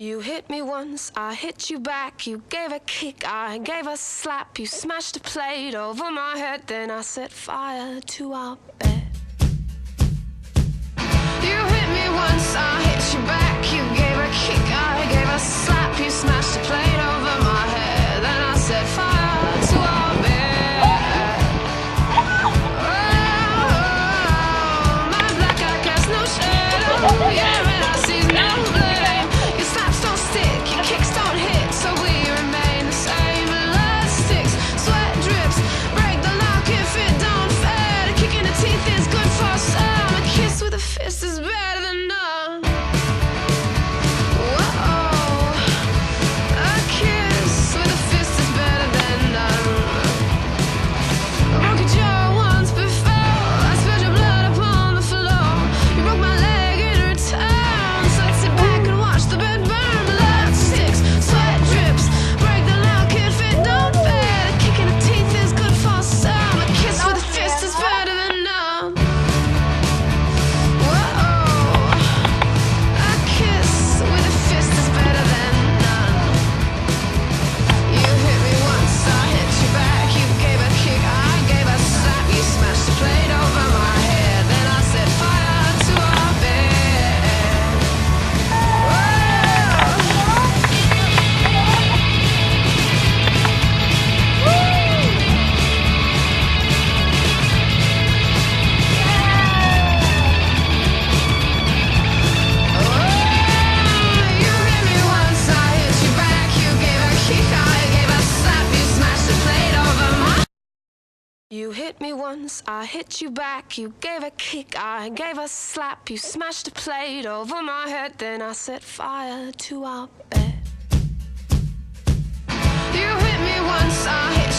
You hit me once, I hit you back. You gave a kick, I gave a slap. You smashed a plate over my head, then I set fire to our bed. You hit me once, I hit you back. You gave a kick, I gave a slap. You smashed a plate over my head, then I set fire to our bed. Oh, my black eye casts no shadow. Your red eye sees no blame. Your slaps don't stick, your kicks don't hit, so we remain the same. Blood sticks, sweat drips, break the lock if it don't fit. A kick in the teeth is good for some. A kiss with a fist is better than none. Whoa, a kiss with a fist is better than none. I broke your jaw once before. I spilled your blood upon the floor. You broke my leg in return, so let's sit back and watch the bed burn. Blood sticks, sweat drips, break the lock if it don't fit. A kick in the teeth is good for some. A kiss with a fist is better than none. Whoa, a kiss with a fist is better than none. You hit me once, I hit you back. You gave a kick, I gave a slap. You smashed the plate over my head, then I set fire to our bed. You hit me once, I hit you back. You gave a kick, I gave a slap. You smashed the plate over my. You hit me once, I hit you back. You gave a kick, I gave a slap. You smashed a plate over my head, then I set fire to our bed. You hit me once, I hit